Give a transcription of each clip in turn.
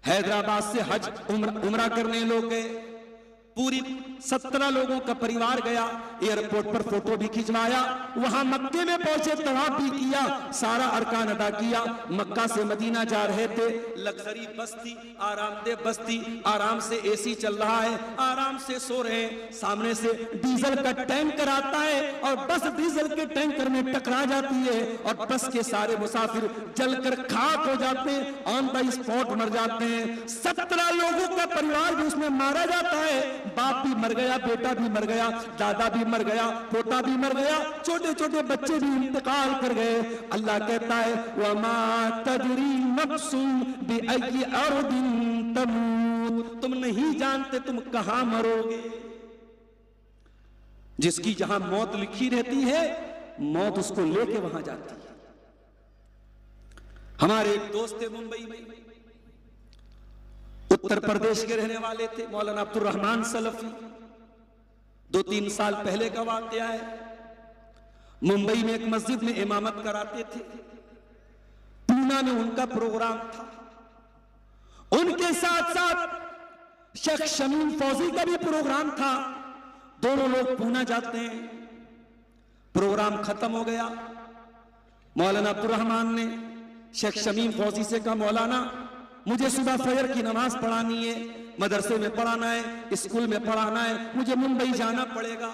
हैदराबाद से हज उम्रा करने लोग गए, पूरी 17 लोगों का परिवार गया। एयरपोर्ट पर फोटो भी खिंचवाया, वहां मक्के में पहुंचे, तवाफ भी किया, सारा अरकान अदा किया। मक्का से मदीना जा रहे थे, लग्जरी बस थी, आरामदेह बस थी, आराम से एसी चल रहा है, आराम से सो रहे हैं। सामने से डीजल का टैंकर आता है और बस डीजल के टैंकर में टकरा जाती है और बस के सारे मुसाफिर जलकर खाक हो जाते हैं, ऑन द स्पॉट मर जाते हैं। 17 लोगों का परिवार भी उसमें मारा जाता है। बाप भी मर गया, बेटा भी मर गया, दादा भी मर गया, पोता भी मर गया, छोटे छोटे बच्चे भी इंतकाल कर गए। अल्लाह कहता है वमा तदरी नफ्सुन बिअय्यि अर्दिन तमूत, तुम नहीं जानते तुम कहां मरोगे। जिसकी जहां मौत लिखी रहती है, मौत उसको लेके वहां जाती है। हमारे एक दोस्त थे मुंबई में, उत्तर प्रदेश के रहने वाले थे, मौलाना अब्दुल रहमान सलफी। 2-3 साल पहले का वाकया है। मुंबई में एक मस्जिद में इमामत कराते थे, पूना में उनका प्रोग्राम था। उनके साथ साथ शेख शमीम फौजी का भी प्रोग्राम था। दोनों लोग पूना जाते हैं। प्रोग्राम खत्म हो गया। मौलाना अब्दुल रहमान ने शेख शमीम फौजी से कहा, मौलाना मुझे सुबह फजर की नमाज पढ़ानी है, मदरसे में पढ़ाना है, स्कूल में पढ़ाना है, मुझे मुंबई जाना पड़ेगा।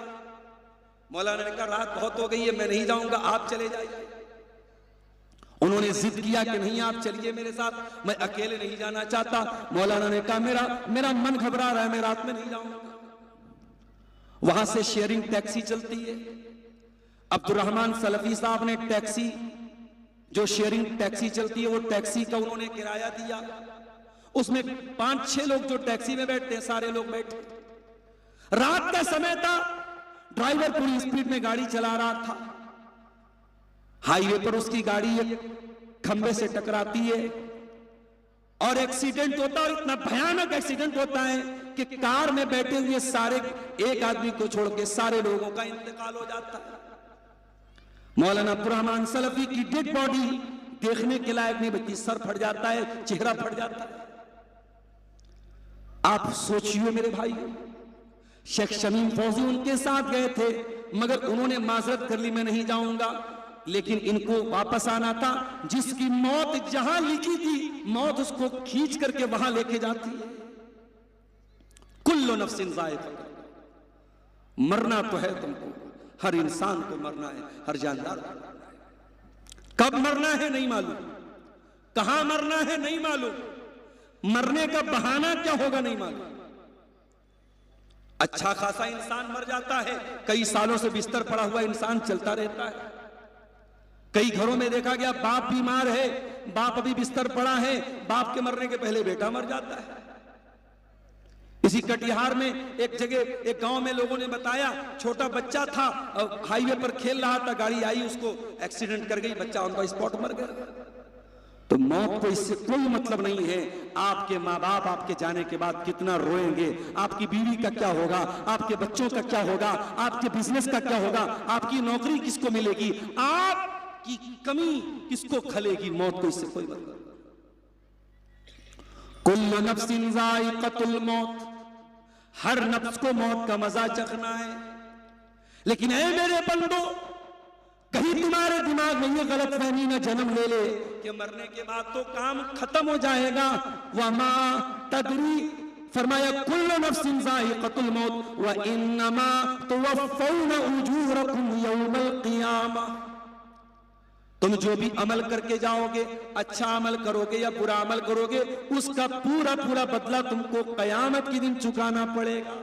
मौलाना ने कहा रात बहुत हो गई है, मैं नहीं जाऊंगा, आप चले जाइए। उन्होंने जिद किया कि नहीं आप चलिए मेरे साथ, मैं अकेले नहीं जाना चाहता। मौलाना ने कहा मेरा मन घबरा रहा है, मैं रात में नहीं जाऊंगा। वहां से शेयरिंग टैक्सी चलती है। अब्दुल रहमान सलफी साहब ने टैक्सी, जो शेयरिंग टैक्सी चलती है, वो टैक्सी का उन्होंने किराया दिया। उसमें 5-6 लोग जो टैक्सी में बैठते हैं, सारे लोग बैठे। रात का समय था, ड्राइवर पूरी स्पीड में गाड़ी चला रहा था। हाईवे पर उसकी गाड़ी एक खंबे से टकराती है और एक्सीडेंट होता है। और इतना भयानक एक्सीडेंट होता है कि कार में बैठे हुए सारे, एक आदमी को छोड़ के सारे लोगों का इंतकाल हो जाता है। मौलाना अब्दुल रहमान सलफी की डेड बॉडी देखने के लायक नहीं बची, सर फट जाता है, चेहरा फट जाता है। आप सोचिए मेरे भाई, शेख शमीम फौजी उनके साथ गए थे, मगर उन्होंने माजरत कर ली, मैं नहीं जाऊंगा। लेकिन इनको वापस आना था। जिसकी मौत जहां लिखी थी, मौत उसको खींच करके वहां लेके जाती है। कुल्लु नफ्सिन ज़ाइक़ा, मरना तो है तुमको, हर इंसान को मरना है, हर जानदार को मरना है। कब मरना है नहीं मालूम, कहां मरना है नहीं मालूम, मरने का बहाना क्या होगा नहीं मालूम। अच्छा खासा इंसान मर जाता है, कई सालों से बिस्तर पड़ा हुआ इंसान चलता रहता है। कई घरों में देखा गया बाप बीमार है, बाप अभी बिस्तर पड़ा है, बाप के मरने के पहले बेटा मर जाता है। इसी कटिहार में एक जगह, एक गांव में लोगों ने बताया, छोटा बच्चा था, हाईवे पर खेल रहा था, गाड़ी आई, उसको एक्सीडेंट कर गई, बच्चा ऑन द स्पॉट मर गया। तो मौत को इससे कोई मतलब नहीं है। आपके माँ बाप आपके जाने के बाद कितना रोएंगे, आपकी बीवी का क्या होगा, आपके बच्चों का क्या होगा, आपके बिजनेस का क्या होगा, आपकी नौकरी किसको मिलेगी, आपकी कमी किसको खलेगी। मौत को इससे कोई मतलब नहीं। कुल्लु नफ्सिन ज़ाइक़तुल मौत, हर नफ्स को मौत का मजा चखना है। लेकिन ऐ मेरे बंदो, कहीं तुम्हारे दिमाग में ये गलतफहमी न जन्म ले ले कि मरने के बाद तो काम खत्म हो जाएगा। वमा तदरी, फरमाया कुल्लु नफ्सिन ज़ाइक़तुल मौत व इन्नमा तुवफ़्फ़ौना उजूरकुम यौमल क़ियामा। तुम जो भी अमल करके जाओगे, अच्छा अमल करोगे या बुरा अमल करोगे, उसका पूरा पूरा बदला तुमको क़यामत के दिन चुकाना पड़ेगा।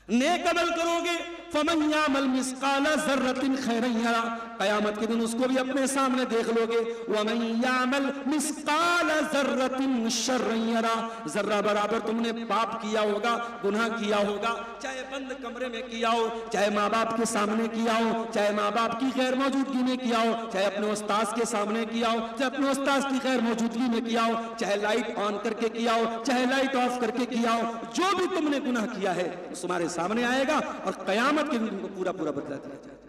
नेक अमल करोगे, फमन यामल मिस्काला ज़र्रतिन खैरन यरा, क़यामत के दिन उसको भी अपने सामने देख लोगे। वमन यामल मिस्काला ज़र्रतिन शर्रन यरा, जर्रा बराबर तुमने पाप किया होगा, गुनाह किया होगा, चाहे बंद कमरे में किया हो, चाहे माँ बाप के सामने किया हो, चाहे माँ बाप की गैर मौजूदगी में किया हो, चाहे अपने उस्ताद के सामने किया हो, चाहे अपने उस्ताद की गैर मौजूदगी में किया हो, चाहे लाइट ऑन करके किया हो, चाहे लाइट ऑफ करके किया हो, जो भी तुमने गुनाह किया है तुम्हारे सामने आएगा और क़यामत के दिन तुमको पूरा पूरा बदला दिया जाएगा।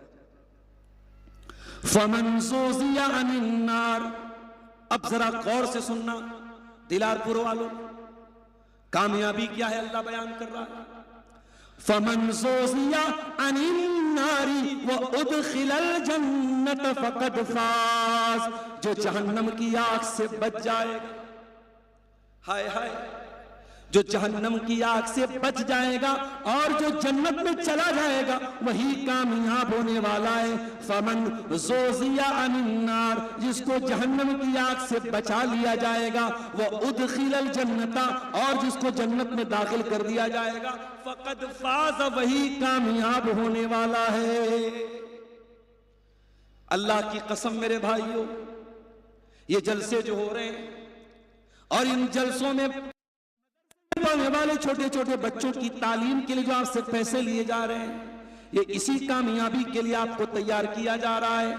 फमन ज़ुज़िया अनिन नार, अब जरा गौर से सुनना, दिलारपुर वालों, कामयाबी क्या है अल्लाह बयान कर रहा है। फमन ज़ुज़िया अनिन नारी व उदखिलल जन्नत फ़क़द फ़ाज़, जो जहन्नम की आग से बच जाएगा, हाय हाय, जो जहन्नम की आग से बच जाएगा और जो जन्नत में चला जाएगा वही कामयाब होने वाला है। फमन ज़ुज़िया अनिन नार, जिसको जहन्नम की आग से बचा लिया जाएगा, वो उदखिलल जन्नता, और जिसको जन्नत में दाखिल कर दिया जाएगा, फ़क़द फ़ाज़, वही कामयाब होने वाला है। अल्लाह की कसम मेरे भाइयों, ये जलसे जो हो रहे हैं और इन जलसों में पढ़ने वाले छोटे छोटे बच्चों की तालीम के लिए जो आपसे पैसे लिए जा रहे हैं, ये इसी कामयाबी के लिए आपको तैयार किया जा रहा है,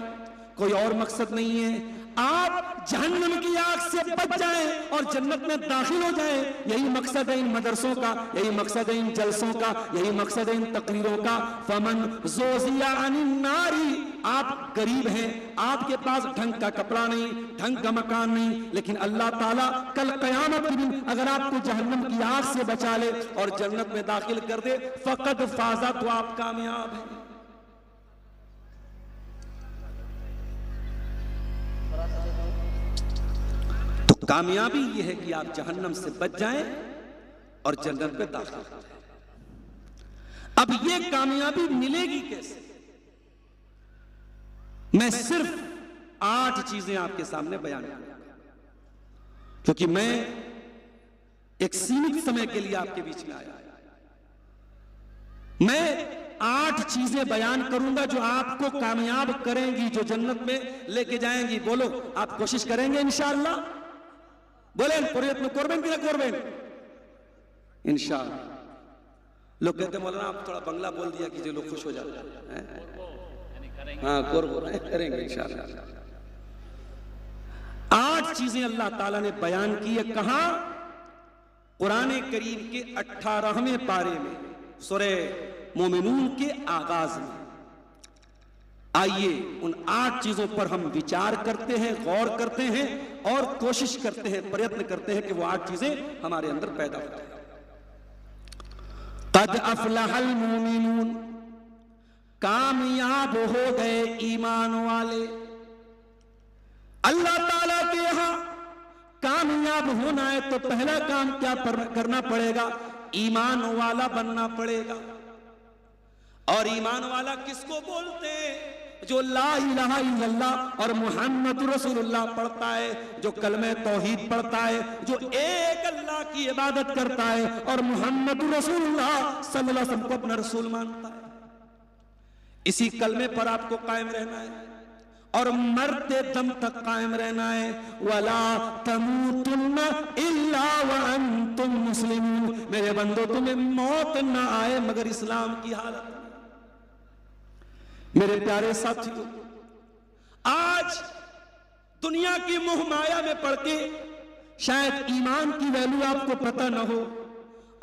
कोई और मकसद नहीं है। आप जहन्नम की आग से बच जाएं और जन्नत में दाखिल हो जाएं, यही मकसद है इन मदरसों का, यही मकसद है इन जलसों का, यही मकसद है इन तकरीरों का। फमन ज़ुज़िया अनिन नारी, आप गरीब हैं, आपके पास ढंग का कपड़ा नहीं, ढंग का मकान नहीं, लेकिन अल्लाह ताला कल क़यामत के दिन अगर आपको जहन्नम की आग से बचा ले और जन्नत में दाखिल कर दे, फ़क़द फ़ाज़ा, तो आप कामयाब हैं। तो कामयाबी यह है कि आप जहन्नम से बच जाएं और जन्नत में दाखिल हो जाएं। अब यह कामयाबी मिलेगी कैसे? मैं सिर्फ 8 चीजें आपके सामने बयान करूंगा, क्योंकि मैं एक सीमित समय के लिए आपके बीच में आया। मैं 8 चीजें बयान करूंगा जो आपको कामयाब करेंगी, जो जन्नत में लेके जाएंगी। बोलो, आप कोशिश करेंगे इंशाअल्लाह? बोले प्रयत्न करबें कि ना करबें? इंशाअल्लाह। लोग कहते हैं मौलाना आप थोड़ा बंगला बोल दिया कि जो लोग खुश हो जाते हैं। हाँ, करेंगे इंशाअल्लाह। 8 चीजें अल्लाह ताला ने बयान की है। कहां? कुरान करीम के 18वें पारे में, सूरह मोमिनून के आगाज में। आइए उन 8 चीजों पर हम विचार करते हैं, गौर करते हैं और कोशिश करते हैं, प्रयत्न करते हैं कि वो 8 चीजें हमारे अंदर पैदा हो जाए। क़द अफ़लहल मोमिनून, कामयाब हो गए ईमान वाले। अल्लाह ताला के यहां कामयाब होना है तो पहला काम क्या करना पड़ेगा? ईमान वाला बनना पड़ेगा। और ईमान वाला किसको बोलते हैं? जो ला इलाहा इल्लल्लाह और मुहम्मद रसूलुल्लाह पढ़ता है, जो कलमे तौहीद पढ़ता है, जो एक अल्लाह की इबादत करता है और मुहम्मद रसूलुल्लाह सल्लल्लाहु अलैहि वसल्लम को अपना रसूल मानता है। इसी कलमे पर आपको कायम रहना है और मरते दम तक कायम रहना है। वला तमूतुन्ना इल्ला व अंतुम मुस्लिमून, मेरे बंदो तुम्हें मौत ना आए मगर इस्लाम की हालत में। मेरे प्यारे साथियों, आज दुनिया की मोह माया में पड़ के शायद ईमान की वैल्यू आपको पता ना हो,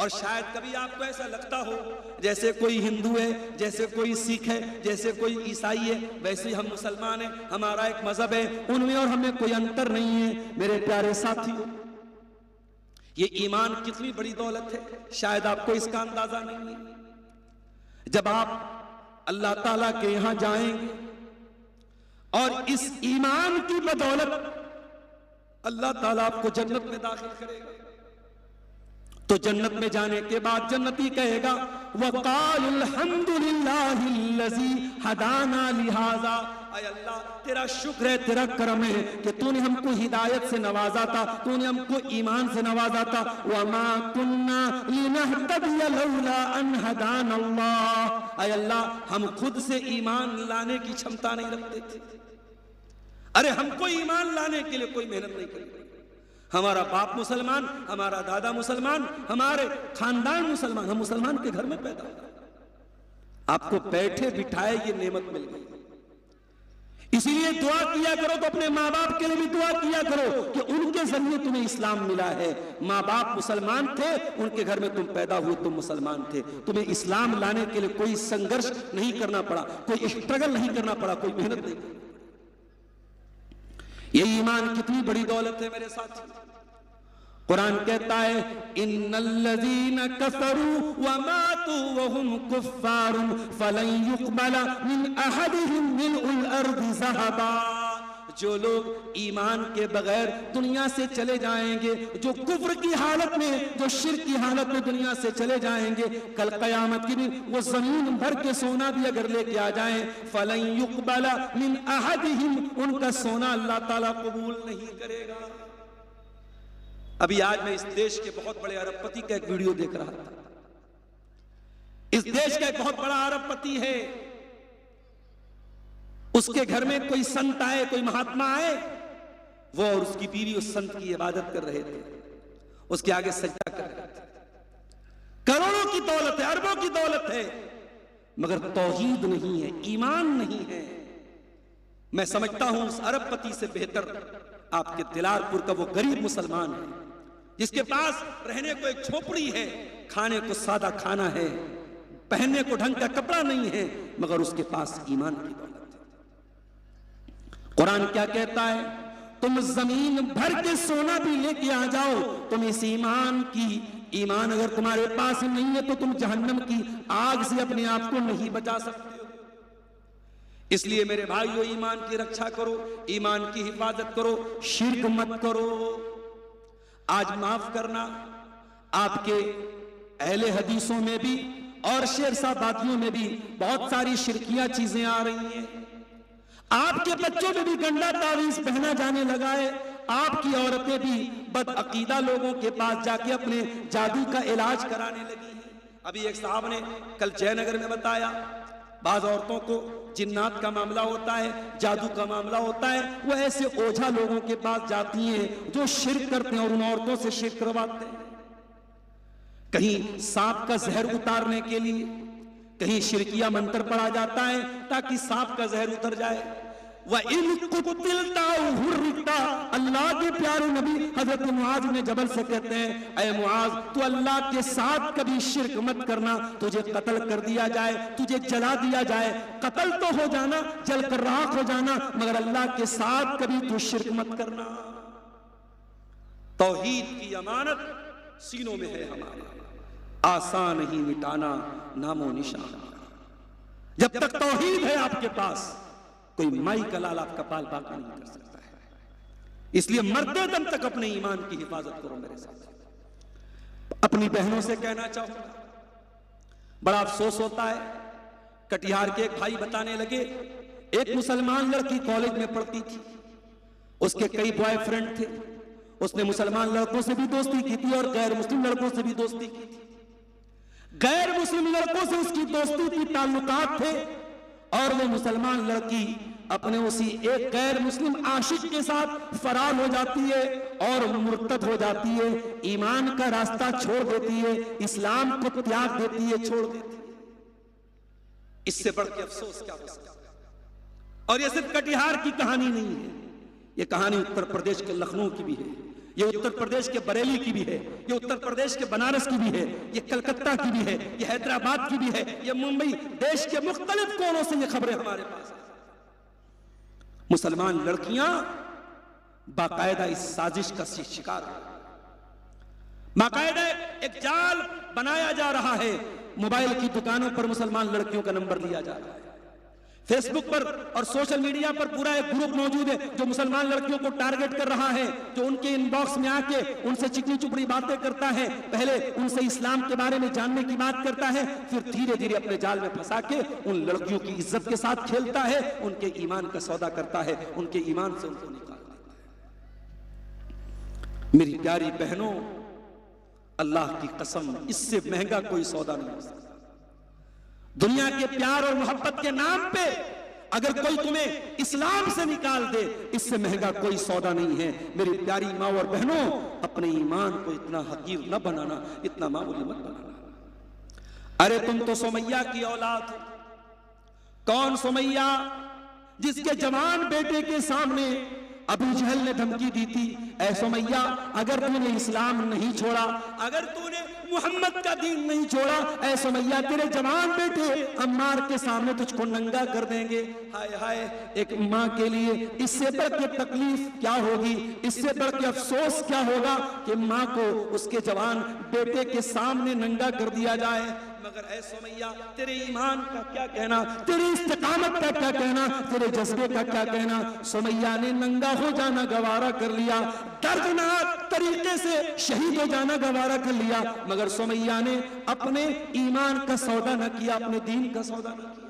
और शायद कभी आपको ऐसा लगता हो जैसे कोई हिंदू है, जैसे कोई सिख है, जैसे कोई ईसाई है, वैसे हम मुसलमान हैं, हमारा एक मजहब है, उनमें और हमें कोई अंतर नहीं है। मेरे प्यारे साथियों, ये ईमान कितनी बड़ी दौलत है, शायद आपको इसका अंदाजा नहीं है। जब आप अल्लाह ताला के यहां जाएंगे और इस ईमान की बदौलत अल्लाह ताला आपको जन्नत में दाखिल करेगा, तो जन्नत में जाने के बाद जन्नती कहेगा वक़ालुल हम्दुलिल्लाहिल्लज़ी हदाना लिहाज़ा, ऐ अल्लाह तेरा शुक्र है, तेरा करम है कि तूने हमको हिदायत से नवाजा था, तूने हमको ईमान से नवाजा था। वमा कुन्ना लिनहतदिया लौला अन हदानल्लाह, ऐ अल्लाह हम खुद से ईमान लाने की क्षमता नहीं रखते थे। अरे हमको ईमान लाने के लिए कोई मेहनत नहीं करी। हमारा बाप मुसलमान, हमारा दादा मुसलमान, हमारे खानदान मुसलमान, हम मुसलमान के घर में पैदा हुए। आपको बैठे बिठाए ये नेमत मिल गई, इसीलिए दुआ किया करो तो अपने माँ बाप के लिए भी दुआ किया करो कि उनके जरिए तुम्हें इस्लाम मिला है। माँ बाप मुसलमान थे, उनके घर में तुम पैदा हुए, तुम मुसलमान थे, तुम्हें इस्लाम लाने के लिए कोई संघर्ष नहीं करना पड़ा, कोई स्ट्रगल नहीं करना पड़ा, कोई मेहनत नहीं करनी। ये ईमान कितनी बड़ी दौलत है मेरे साथ। कुरान कहता है इन्नल्लज़ीना कफ़रू व मातू व हुम कुफ़्फ़ारुन फलन युक़बला मिन अहदिहिम मिल्उल अर्दि ज़हबा। जो लोग ईमान के बगैर दुनिया से चले जाएंगे, जो कुफ्र की हालत में, जो शिर्क की हालत में दुनिया से चले जाएंगे, कल क़यामत के दिन वो जमीन भर के सोना भी अगर लेके आ जाएं, फलन युक़बला मिन अहदिहिम, उनका सोना अल्लाह ताला कबूल नहीं करेगा। अभी आज मैं इस देश के बहुत बड़े अरबपति का एक वीडियो देख रहा था। इस देश का एक बहुत बड़ा अरबपति है, उसके घर में कोई संत आए, कोई महात्मा आए, वो और उसकी बीवी उस संत की इबादत कर रहे थे, उसके आगे सजदा कर रहे थे। करोड़ों की दौलत है, अरबों की दौलत है, मगर तौहीद नहीं है, ईमान नहीं है। मैं समझता हूं उस अरबपति से बेहतर आपके दिलारपुर का वो गरीब मुसलमान है, जिसके पास रहने को एक झोपड़ी है, खाने को सादा खाना है, पहनने को ढंग का कपड़ा नहीं है, मगर उसके पास ईमान की दौलत है। कुरान क्या कहता है? तुम जमीन भर के सोना भी लेके आ जाओ, तुम इस ईमान अगर तुम्हारे पास नहीं है तो तुम जहन्नम की आग से अपने आप को नहीं बचा सकते हो। इसलिए मेरे भाइयों, ईमान की रक्षा करो, ईमान की हिफाजत करो, शिर्क मत करो। आज माफ करना, आपके अहले हदीसों में भी और शेरशाबादियों में भी बहुत सारी शिरकिया चीजें आ रही हैं। आपके बच्चों में भी गंदा तावीज पहना जाने लगा है। आपकी औरतें भी बदअकीदा लोगों के पास जाके अपने जादू का इलाज कराने लगी हैं। अभी एक साहब ने कल जयनगर में बताया, बाज औरतों को जिन्नात का मामला होता है, जादू का मामला होता है, वो ऐसे ओझा लोगों के पास जाती हैं जो शिर्क करते हैं और उन औरतों से शिर्क करवाते हैं। कहीं सांप का जहर उतारने के लिए कहीं शिरकिया मंत्र पढ़ा जाता है ताकि सांप का जहर उतर जाए। वह इन कुतिलता हुर्रिता, अल्लाह के प्यारे नबी हजरत मुआज ने जबल से कहते हैं, ऐ मुआज, तू अल्लाह के साथ कभी शिर्क मत करना, तुझे कत्ल कर दिया जाए, तुझे जला दिया जाए, कत्ल तो हो जाना, जल कर राख हो जाना, मगर अल्लाह के साथ कभी तू शिर्क मत करना। तौहीद की अमानत सीनों में है हमारे, आसान नहीं मिटाना नामो निशान। जब तक तौहीद है आपके पास, कोई माई का लाल आपका पाल बाका नहीं कर सकता है। इसलिए मरते दम तक अपने ईमान की हिफाजत करो। मेरे साथ अपनी बहनों से कहना चाहूंगा, बड़ा अफसोस होता है, कटिहार के एक भाई बताने लगे, एक मुसलमान लड़की कॉलेज में पढ़ती थी, उसके कई बॉयफ्रेंड थे, उसने मुसलमान लड़कों से भी दोस्ती की थी और गैर मुस्लिम लड़कों से भी दोस्ती की थी। गैर मुस्लिम लड़कों से उसकी दोस्ती थी, ताल्लुकात थे, और वो मुसलमान लड़की अपने उसी एक गैर मुस्लिम आशिक के साथ फरार हो जाती है और मुर्तद हो जाती है, ईमान का रास्ता छोड़ देती है, इस्लाम को त्याग देती है, छोड़ देती है। इससे बढ़ के अफसोस क्या हो सकता है? और ये सिर्फ कटिहार की कहानी नहीं है, ये कहानी उत्तर प्रदेश के लखनऊ की भी है, ये उत्तर प्रदेश के बरेली की भी है, ये उत्तर प्रदेश के बनारस की भी है, ये कलकत्ता की भी है, ये हैदराबाद की भी है, ये मुंबई, देश के मुख्तलिफ कोनों से ये खबरें हमारे पास हैं। मुसलमान लड़कियां बाकायदा इस साजिश का शिकार है। बाकायदा एक जाल बनाया जा रहा है, मोबाइल की दुकानों पर मुसलमान लड़कियों का नंबर लिया जा रहा है, फेसबुक पर और सोशल मीडिया पर पूरा एक ग्रुप मौजूद है जो मुसलमान लड़कियों को टारगेट कर रहा है, जो उनके इनबॉक्स में आके उनसे चिकनी चुपड़ी बातें करता है, पहले उनसे इस्लाम के बारे में जानने की बात करता है, फिर धीरे धीरे अपने जाल में फंसा के उन लड़कियों की इज्जत के साथ खेलता है, उनके ईमान का सौदा करता है, उनके ईमान से उनको निकाल देता है। मेरी प्यारी बहनों, अल्लाह की कसम, इससे महंगा कोई सौदा नहीं हो सकता। दुनिया के प्यार और मोहब्बत के नाम पे अगर कोई तुम्हें इस्लाम से निकाल दे, इससे महंगा कोई सौदा नहीं है। मेरी प्यारी माँ और बहनों, अपने ईमान को इतना हकीर न बनाना, इतना मामूली मत बनाना। अरे तुम तो सुमैया की औलाद हो। कौन सुमैया? जिसके जवान बेटे के सामने अबू जहल ने धमकी दी थी, ऐ सुमैया अगर तूने इस्लाम नहीं छोड़ा, अगर तूने मोहम्मद का दीन नहीं छोड़ा, ऐ सुमैया तेरे जवान बेटे अम्मार के सामने तुझको नंगा कर देंगे। हाय हाय, एक माँ के लिए इससे बढ़ के तकलीफ क्या होगी, इससे बढ़ के अफसोस क्या होगा कि माँ को उसके जवान बेटे के सामने नंगा कर दिया जाए। मगर ऐ सुमैया तेरे ईमान का क्या कहना, तेरी इस्तिकामत का क्या कहना, तेरे जज्बे का क्या कहना। सुमैया ने नंगा हो जाना गवारा कर लिया, दर्दनाक तरीके से शहीद हो जाना गवारा कर लिया, मगर सुमैया ने अपने ईमान का सौदा न किया, अपने दीन का सौदा न किया।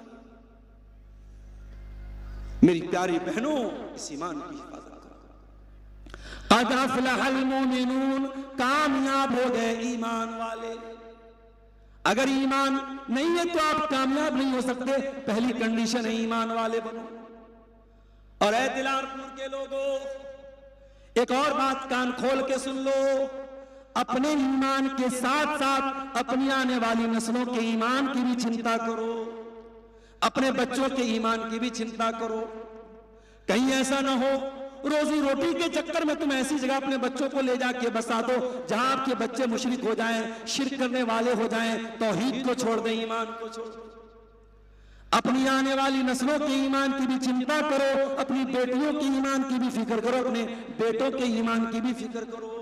मेरी प्यारी बहनों, इस ईमान की हिफाजत करो। क़द अफ़लहल मोमिनून, कामयाब हो गए ईमान वाले। अगर ईमान नहीं है तो आप कामयाब नहीं हो सकते, पहली कंडीशन है ईमान वाले बनो। और ऐ दिलारपुर के लोगों, एक और बात कान खोल के सुन लो, अपने ईमान के साथ साथ अपनी आने वाली नस्लों के ईमान की भी चिंता करो, अपने बच्चों के ईमान की भी चिंता करो। कहीं ऐसा ना हो रोजी रोटी के चक्कर में तुम ऐसी जगह अपने बच्चों को ले जाके बसा दो जहां आपके बच्चे मुशरिक हो जाएं, शिर्क करने वाले हो जाएं, तौहीद को छोड़ दें, ईमान को छोड़ दें। अपनी आने वाली नस्लों के ईमान की भी चिंता करो, अपनी बेटियों के ईमान की भी फिक्र करो, अपने बेटों के ईमान की भी फिक्र करो।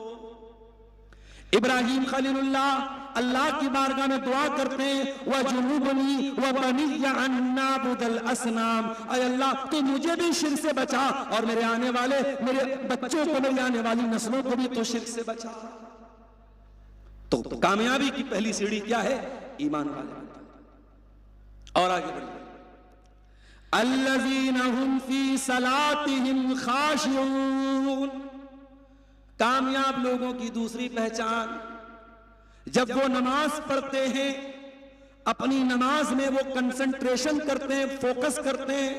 इब्राहिम खलीलुल्लाह अल्लाह की बारगाह में दुआ करते हैं, व जुनूबनी व बनिया अन नाबुदल असनाम, अय अल्लाह तो मुझे भी शिर्क से बचा और मेरे आने वाले मेरे बच्चों को, मेरी आने वाली नस्लों को भी तो शिर्क से बचा। तो कामयाबी की पहली सीढ़ी क्या है? ईमान वाले। और आगे बढ़िए, अल्लज़ीना हुम फी सलातिहिम खाशिऊन, कामयाब लोगों की दूसरी पहचान, जब वो नमाज पढ़ते हैं अपनी नमाज में वो कंसंट्रेशन करते हैं, फोकस करते हैं,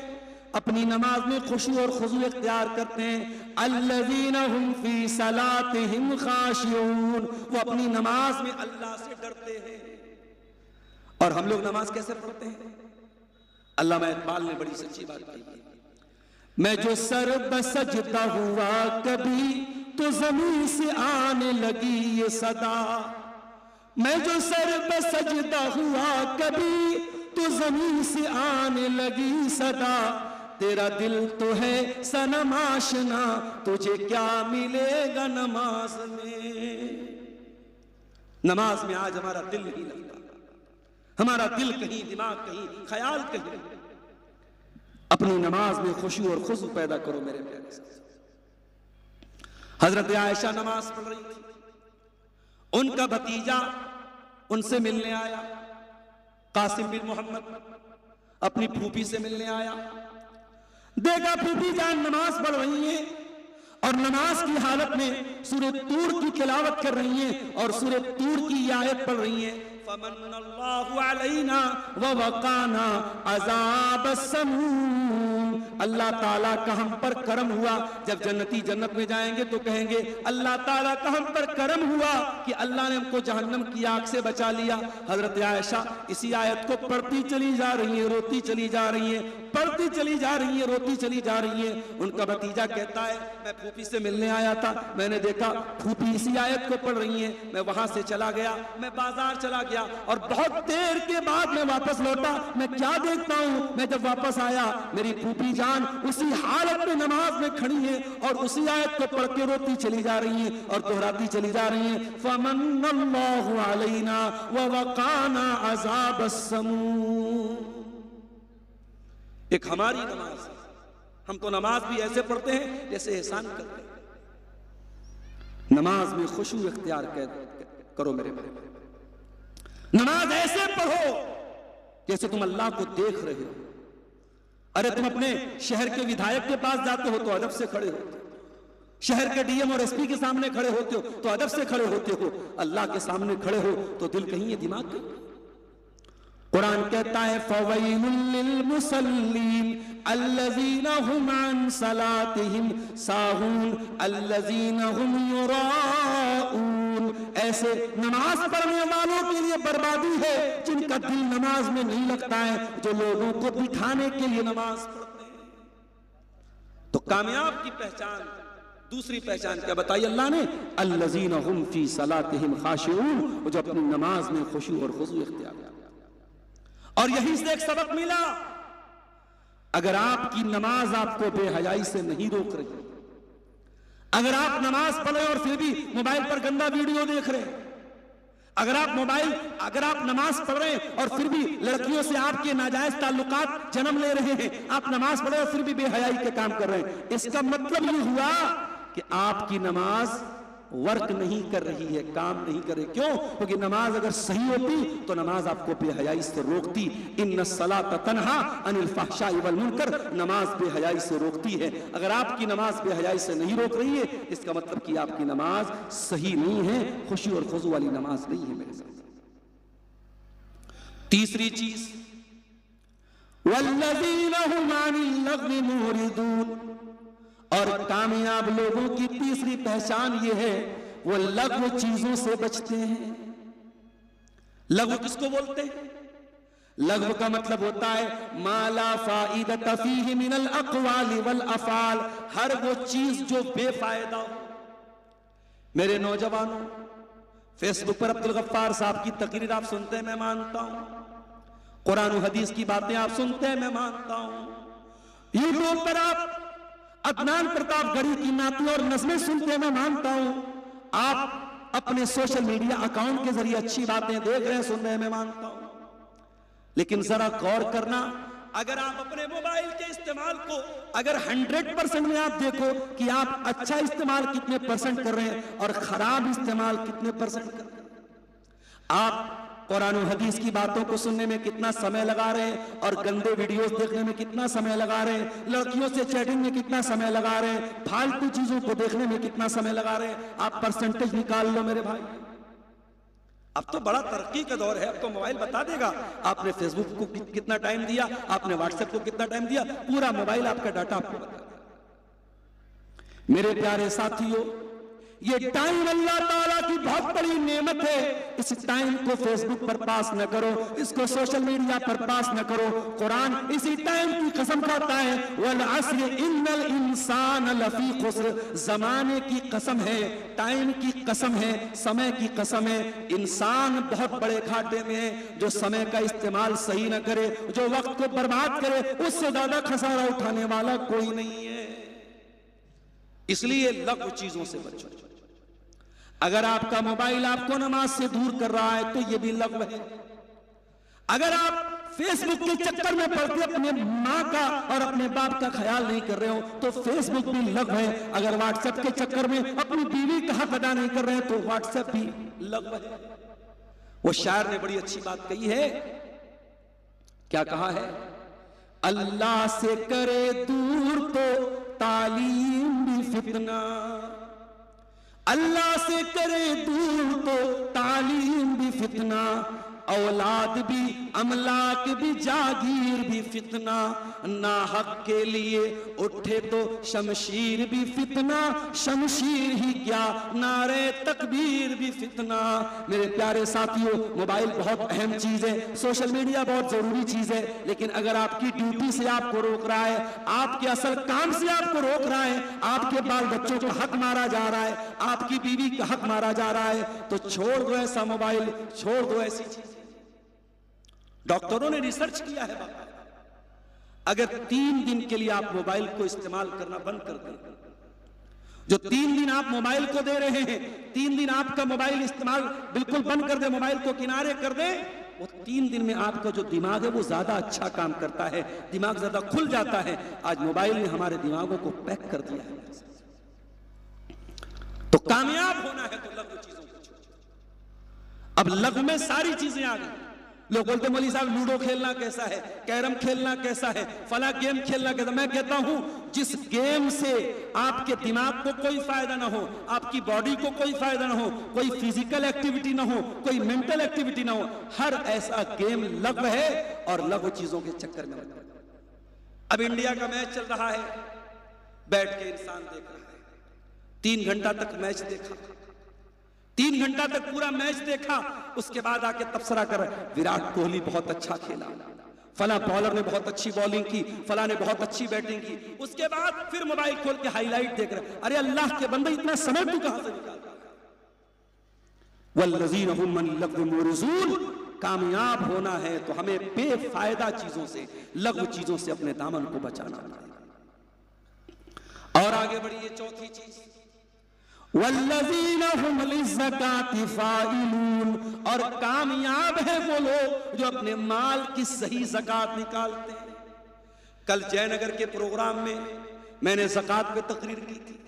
अपनी नमाज में खुशी और खुजू इख्तियार करते हैं। अल्लज़ीना हुम फी सलातिहिम खाशिऊन, वो अपनी नमाज में अल्लाह से डरते हैं। और हम लोग नमाज कैसे पढ़ते हैं? अल्लामा इकबाल ने बड़ी सच्ची बात कही है, मैं जो सर बसजदा हुआ कभी तो जमीन से आने लगी ये सदा, मैं जो सर बसजदा हुआ कभी तो जमीन से आने लगी सदा, तेरा दिल तो है सनम आशना तुझे क्या मिलेगा नमाज में। नमाज में आज हमारा दिल नहीं लगता, हमारा दिल कहीं, दिमाग कहीं, ख्याल कहीं। अपनी नमाज में खुशी और खुशू पैदा करो मेरे प्यारे साथी। हजरत आयशा नमाज पढ़ रही थी, उनका भतीजा उनसे मिलने आया, कासिम बिन मोहम्मद अपनी फूफी से मिलने आया। देखा फूफी जान नमाज पढ़ रही हैं और नमाज की हालत में सूरह तूर की तिलावत कर रही हैं और सूरह तूर की आयत पढ़ रही हैं, फमन्नल्लाहु अलैना व वकाना अज़ाबस्समूम, अल्लाह ताला का हम पर करम हुआ। जब जन्नती जन्नत में जाएंगे तो कहेंगे अल्लाह ताला का हम पर करम हुआ कि अल्लाह ने हमको जहन्नम की आग से बचा लिया। हजरत आयशा इसी आयत को पढ़ती चली जा रही है, रोती चली जा रही है, पढ़ती चली जा रही है, रोती चली जा रही है। उनका भतीजा कहता है मैं फूफी से मिलने आया था, मैंने देखा फूफी इसी आयत को पढ़ रही है, मैं वहां से चला गया, मैं बाजार चला गया और बहुत देर के बाद मैं वापस लौटा। मैं क्या देखता हूं, मैं जब वापस आया मेरी फूफी जान उसी हालत में नमाज में खड़ी है और उसी आयत को पढ़ के रोती चली जा रही है और दोहराती चली जा रही है, फमन्नल्लाहु अलैना व वकाना अज़ाबस्समूम। एक हमारी नमाज है, हम तो नमाज भी ऐसे पढ़ते हैं जैसे एहसान करते हैं। नमाज में खुशू इख्तियार करो मेरे भाई, नमाज ऐसे पढ़ो जैसे तुम अल्लाह को देख रहे हो। अरे तुम अपने शहर के विधायक के पास जाते हो तो अदब से खड़े होते हो, शहर के डीएम और एसपी के सामने खड़े होते हो तो अदब से खड़े होते हो, अल्लाह के सामने खड़े हो तो दिल कहीं है दिमाग कहीं। कुरान कहता है फवैलुल लिल मुसल्लीन अल्लज़ीना हुम अन सलातिहिम साहून अल्लज़ीना हुम युराऊन, ऐसे नमाज पढ़ने वालों के लिए बर्बादी है जिनका दिल नमाज में नहीं लगता है, जो लोगों को बिठाने के लिए नमाज पढ़ते हैं। तो कामयाब की पहचान, दूसरी पहचान क्या बताई अल्लाह ने? अल्लज़ीना हुम फी सलातिहिम खाशिऊन, वो जो अपनी नमाज में खुशू और खुजू इख्तियार करते। और यहीं से एक सबक मिला, अगर आपकी नमाज आपको बेहयाई से नहीं रोक रही, अगर आप नमाज पढ़ रहे और फिर भी मोबाइल पर गंदा वीडियो देख रहे हैं, अगर आप नमाज पढ़ रहे हैं और फिर भी लड़कियों से आपके नाजायज ताल्लुकात जन्म ले रहे हैं, आप नमाज पढ़ रहे और फिर भी बेहयाई के काम कर रहे हैं, इसका मतलब ये हुआ कि आपकी नमाज वर्क नहीं कर रही है, काम नहीं कर रही। क्यों? क्योंकि नमाज अगर सही होती तो नमाज आपको बेहयाई से रोकती। इन्नस्सलाता तन्हा अनिल फहशाई वल मुनकर, नमाज बेहयाई से रोकती है। अगर आपकी नमाज बेहयाई से नहीं रोक रही है, इसका मतलब कि आपकी नमाज सही नहीं है, खुशी और खुजू वाली नमाज नहीं है मेरे साथ। तीसरी चीज, वल्लज़ीना हुम अनिल लग़्वी मुरिदून, और कामयाब लोगों की तीसरी पहचान ये है, वो लघु चीजों से बचते हैं। लघु किसको बोलते हैं? लघु का मतलब होता है माला फाइदत फीहि मिनल अक़वाली वल अफ़ाल, हर वो चीज जो बेफायदा हो। मेरे नौजवानों, फेसबुक पर अब्दुल गफ्फार साहब की तकरीर आप सुनते हैं, मैं मानता हूं। कुरान और हदीस की बातें आप सुनते हैं, मैं मानता हूं। यूट्यूब पर आप अदनान प्रतापगढ़ी की नाती और नज़में सुनते हैं, मैं मानता हूं। आप अपने सोशल मीडिया अकाउंट के जरिए अच्छी बातें देख रहे हैं, सुन रहे हैं, मैं मानता हूं। लेकिन जरा गौर करना, अगर आप अपने मोबाइल के इस्तेमाल को अगर 100% में आप देखो कि आप अच्छा इस्तेमाल कितने % कर रहे हैं और खराब इस्तेमाल कितने % कर रहे हैं। आप कुरान और हदीस की बातों को सुनने में कितना समय लगा रहे हैं और गंदे वीडियोस देखने में कितना समय लगा रहे हैं, लड़कियों से चैटिंग में कितना समय लगा रहे हैं, फालतू चीजों को देखने में कितना समय लगा रहे हैं, आप % निकाल लो मेरे भाई। अब तो बड़ा तरक्की का दौर है, अब तो मोबाइल बता देगा आपने फेसबुक को कितना टाइम दिया, आपने व्हाट्सएप को कितना टाइम दिया, पूरा मोबाइल आपका डाटा आपको बता देगा। मेरे प्यारे साथियों, ये टाइम अल्लाह ताला की बहुत बड़ी नेमत है। इस टाइम को फेसबुक पर पास न करो, इसको सोशल मीडिया पर पास न करो। कुरान इसी टाइम की कसम खाता है, वल अस्र इन्नल इंसान लफी खुस्र, जमाने की कसम है, टाइम की कसम है, समय की कसम है। इंसान बहुत बड़े घाटे में है। जो समय का इस्तेमाल सही न करे, जो वक्त को बर्बाद करे, उससे ज्यादा खसारा उठाने वाला कोई नहीं है। इसलिए लघु चीजों से बचो। अगर आपका मोबाइल आपको नमाज से दूर कर रहा है तो यह भी लघु है। अगर आप फेसबुक के चक्कर में पड़ के अपने माँ का और अपने बाप का ख्याल नहीं कर रहे हो तो फेसबुक भी लघु है। अगर व्हाट्सएप के चक्कर में अपनी बीवी का हक अदा नहीं कर रहे हैं तो व्हाट्सएप भी लघु है। वो शायर ने बड़ी अच्छी बात कही है, क्या कहा है? अल्लाह से करे दूर तो तालीम भी फितना, अल्लाह से करे दूर तो तालीम भी फितना, औलाद भी अमलाक भी जागीर भी फितना, ना हक के लिए उठे तो शमशीर भी फितना, शमशीर ही क्या नारे तकबीर भी फितना। मेरे प्यारे साथियों, मोबाइल बहुत अहम चीज है, सोशल मीडिया बहुत जरूरी चीज है, लेकिन अगर आपकी ड्यूटी से आपको रोक रहा है, आपके असल काम से आपको रोक रहा है, आपके बाल बच्चों का हक मारा जा रहा है, आपकी बीवी का हक मारा जा रहा है, तो छोड़ दो ऐसा मोबाइल, छोड़ दो ऐसी चीज। डॉक्टरों ने रिसर्च किया है, अगर 3 दिन के लिए आप मोबाइल को इस्तेमाल करना बंद कर दें, जो 3 दिन आप मोबाइल को दे रहे हैं, 3 दिन आपका मोबाइल इस्तेमाल बिल्कुल बंद कर दे, मोबाइल को किनारे कर दे, वो 3 दिन में आपका जो दिमाग है वो ज्यादा अच्छा काम करता है, दिमाग ज्यादा खुल जाता है। आज मोबाइल ने हमारे दिमागों को पैक कर दिया है। तो कामयाब होना है तो लघु चीजों को छोड़ो। अब लघु में सारी चीजें आ गई। लोग बोलते मौलवी साहब लूडो खेलना कैसा है, कैरम खेलना कैसा है, फला गेम खेलना कैसा। मैं कहता हूं जिस गेम से आपके दिमाग को कोई फायदा ना हो, आपकी बॉडी को कोई फायदा ना हो, कोई फिजिकल एक्टिविटी ना हो, कोई मेंटल एक्टिविटी ना हो, हर ऐसा गेम लघु है और लघु चीजों के चक्कर में। अब इंडिया का मैच चल रहा है, बैठ के इंसान देख रहा है, 3 घंटा तक मैच देखा, 3 घंटा तक पूरा मैच देखा, उसके बाद आके तबसरा कर विराट कोहली बहुत अच्छा खेला, फला बॉलर ने बहुत अच्छी बॉलिंग की, फला ने बहुत अच्छी बैटिंग की। उसके बाद फिर मोबाइल खोल के हाईलाइट देख रहे, अरे अल्लाह के बंदे इतना समय तू कहां से निकालता है? वल्लज़ीना हुम अन लग़्व मुरिज़ून, कामयाब होना है तो हमें बेफायदा चीजों से, लघु चीजों से अपने दामन को बचाना है। और आगे बढ़िए, चौथी चीज, वल्लज़ीना हुम लिज़्ज़काति फ़ाइलून, और कामयाब है वो लोग जो अपने माल की सही ज़कात निकालते हैं। कल जयनगर के प्रोग्राम में मैंने ज़कात पे तकरीर की थी।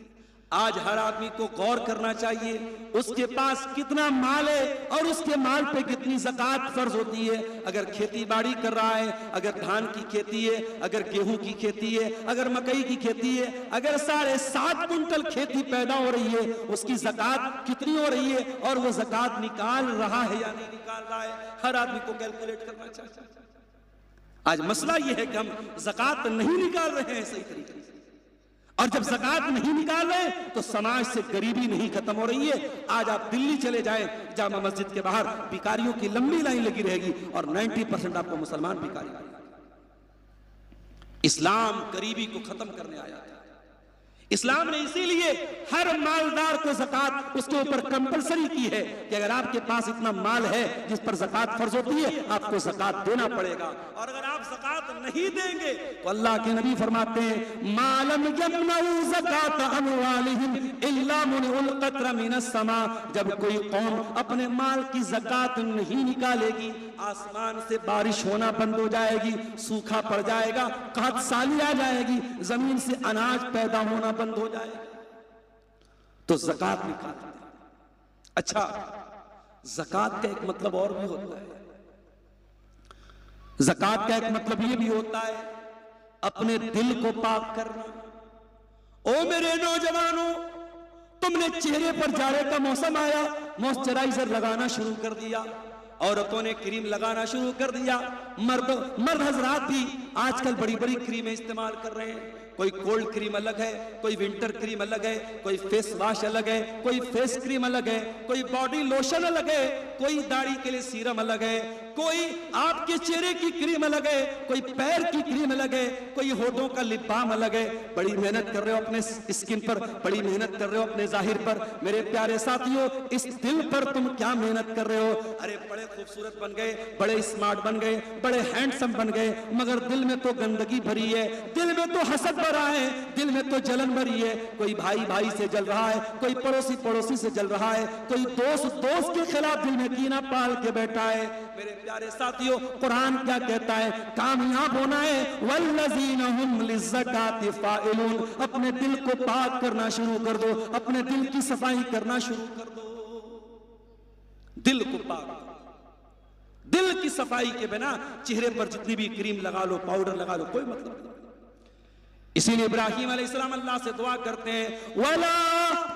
आज हर आदमी को गौर करना चाहिए उसके पास कितना माल है और उसके माल पे कितनी ज़कात फर्ज होती है। अगर खेती बाड़ी कर रहा है, अगर धान की खेती है, अगर गेहूं की खेती है, अगर मकई की खेती है, अगर 7.5 कुंटल खेती पैदा हो रही है, उसकी ज़कात कितनी हो रही है और वो ज़कात निकाल रहा है या नहीं निकाल रहा है, हर आदमी को कैलकुलेट करना चाहिए। आज मसला ये है कि हम ज़कात नहीं निकाल रहे हैं सही तरीके से, और जब ज़कात नहीं निकाल रहे तो समाज से गरीबी नहीं खत्म हो रही है। आज आप दिल्ली चले जाएं, जामा मस्जिद के बाहर भिखारियों की लंबी लाइन लगी रहेगी और 90% आपको मुसलमान भिखारी मिलेंगे। इस्लाम गरीबी को खत्म करने आया है। इस्लाम ने इसीलिए हर मालदार को ज़कात उसके ऊपर कंपलसरी की है कि अगर आपके पास इतना माल है जिस पर ज़कात फर्ज होती है, आपको ज़कात देना पड़ेगा। और अगर आप ज़कात नहीं देंगे तो अल्लाह के नबी फरमाते हैं, मालम यमनऊ ज़कात अमवालिहिम इल्ला मुनउल क़त्र मिनस समा, जब कोई कौम अपने माल की ज़कात नहीं निकालेगी, आसमान से बारिश होना बंद हो जाएगी, सूखा पड़ जाएगा, कहत साली आ जाएगी, जमीन से अनाज पैदा होना बंद हो जाएगा। तो ज़कात निकालते हैं। अच्छा, ज़कात का एक मतलब और भी होता है। ज़कात का एक मतलब ये भी होता है अपने दिल को पाक करना। ओ मेरे नौजवानों, तुमने चेहरे पर जाड़े का मौसम आया, मॉइस्चराइजर लगाना शुरू कर दिया, औरतों ने क्रीम लगाना शुरू कर दिया, मर्द हजरात भी आजकल बड़ी बड़ी क्रीमें इस्तेमाल कर रहे हैं। कोई कोल्ड क्रीम अलग है, कोई विंटर क्रीम अलग है, कोई फेस वॉश अलग है, कोई फेस क्रीम अलग है, कोई बॉडी लोशन अलग है, कोई दाढ़ी के लिए सीरम अलग है, कोई आपके चेहरे की क्रीम अलग है, कोई पैर की क्रीम अलग है, कोई होठों का लिप बाम अलग है। बड़ी मेहनत कर रहे हो अपने स्किन पर, बड़ी मेहनत कर रहे हो अपने जाहिर पर। मेरे प्यारे साथियों, इस दिल पर तुम क्या मेहनत कर रहे हो? अरे बड़े खूबसूरत बन गए, बड़े स्मार्ट बन गए, बड़े हैंडसम बन गए, मगर दिल में तो गंदगी भरी है, दिल में तो हसद भरा है, दिल में तो जलन भरी है। कोई भाई भाई से जल रहा है, कोई पड़ोसी पड़ोसी से जल रहा है, कोई दोस्त दोस्त के खिलाफ दिल में कीना पाल के बैठा है। मेरे प्यारे साथियों, कुरान क्या कहता है? कामयाब होना है वल्लज़ीना हुम लिज़्ज़काति फ़ाइलून, अपने दिल को पाक करना शुरू कर दो, अपने दिल की सफाई करना शुरू कर दो। दिल को पाक, दिल की सफाई के बिना चेहरे पर जितनी भी क्रीम लगा लो, पाउडर लगा लो, कोई मतलब नहीं। इसीलिए इब्राहीम अलैहिस्सलाम अल्लाह से दुआ करते हैं, वला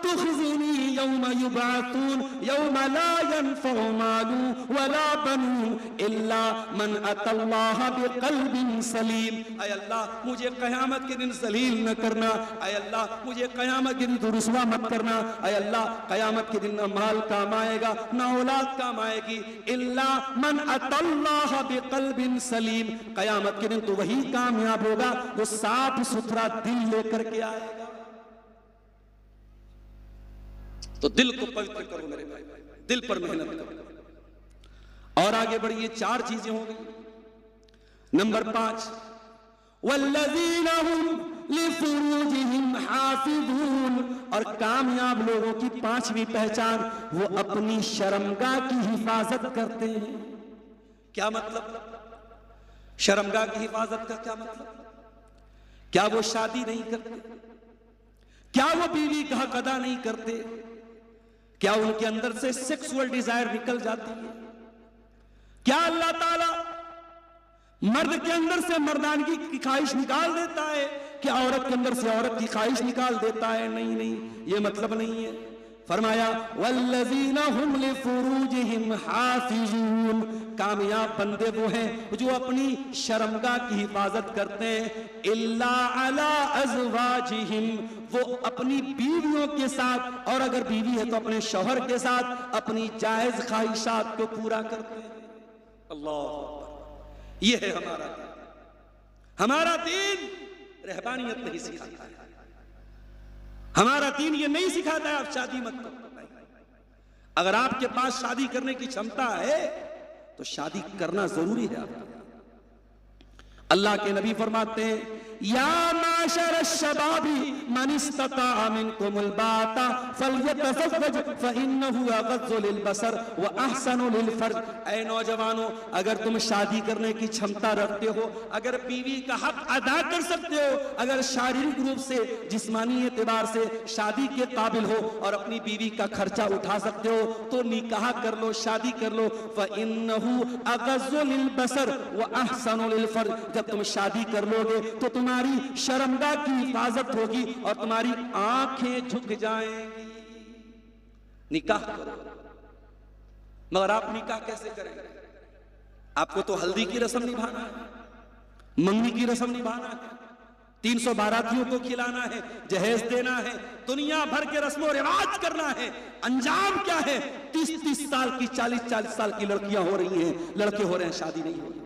तुख़ज़िनी यौम युबअसून यौम ला यनफ़उ मालू वला बनून इल्ला मन अतल्लाह बिक़ल्बिन सलीम। ऐ अल्लाह, मुझे क़यामत के दिन ज़लील न करना। ऐ अल्लाह, मुझे क़यामत के दिन तू रुसवा मत करना। ऐ अल्लाह, क़यामत के दिन न माल काम आएगा, न औलाद काम आएगी, इल्ला मन अतल्लाह बिक़ल्बिन सलीम। क़यामत के दिन तो वही कामयाब होगा जो साफ सुथरा दिल लेकर के आएगा। तो दिल को पवित्र करो मेरे भाई, दिल पर मेहनत करो। और आगे बढ़िए, 4 चीजें हो गई। नंबर 5, वल्लज़ीना हुम लिफ़ुरूजिहिम हाफ़िज़ून, और कामयाब लोगों की 5वीं पहचान, वो अपनी शर्मगाह की हिफाजत करते हैं। क्या मतलब? शर्मगाह की हिफाजत का क्या मतलब? क्या वो शादी नहीं करते? क्या वो बीवी का हक अदा नहीं करते? क्या उनके अंदर से सेक्सुअल डिजायर निकल जाती है? क्या अल्लाह ताला मर्द के अंदर से मर्दानगी की ख्वाहिश निकाल देता है? क्या औरत के अंदर से औरत की ख्वाहिश निकाल देता है? नहीं नहीं, ये मतलब नहीं है। फरमाया वल्लज़ीना हुम लिफ़ुरूजिहिम हाफ़िज़ून, कामयाब बंदे वो हैं जो अपनी शर्मगाह की हिफाजत करते हैं। इल्ला अला अज़वाजिहिम, वो अपनी बीवियों के साथ, और अगर बीवी है तो अपने शौहर के साथ अपनी जायज ख्वाहिशात को पूरा करते हैं। अल्लाह, ये है हमारा दीन। हमारा दीन रहबानियत नहीं सिखाता है, हमारा दीन ये नहीं सिखाता है आप शादी मत करो। अगर आपके पास शादी करने की क्षमता है तो शादी करना जरूरी है आपको। अल्लाह के नबी फरमाते हैं, या माशर अश-शबाबी मन इस्तता मिनकुमुल बाता फलयतज़व्वज फइन्नहु अग़ज़्ज़ु लिलबसर व अहसनु लिलफर्ज। ऐ नौजवानों, अगर तुम शादी करने की क्षमता रखते हो, अगर बीवी का हक अदा कर सकते हो, अगर शारीरिक रूप से जिस्मानी एतबार से शादी के काबिल हो और अपनी बीवी का खर्चा उठा सकते हो, तो निकाह कर लो, शादी कर लो। फइन्नहु अग़ज़्ज़ु लिलबसर व अहसनु लिलफर्ज। जब तुम शादी कर लोगे तो तुम्हारी शर्मगाह की हिफाजत होगी और तुम्हारी आंखें झुक जाएंगी। निकाह करो, मगर आप निकाह कैसे करेंगे? आपको तो हल्दी की रस्म निभाना है, मंगनी की रस्म निभाना है, 300 बारातियों को खिलाना है, जहेज देना है, दुनिया भर के रस्मों रिवाज करना है। अंजाम क्या है? 30-30 साल की, 40-40 साल की लड़कियां हो रही हैं, लड़के हो रहे हैं, शादी नहीं हो रही।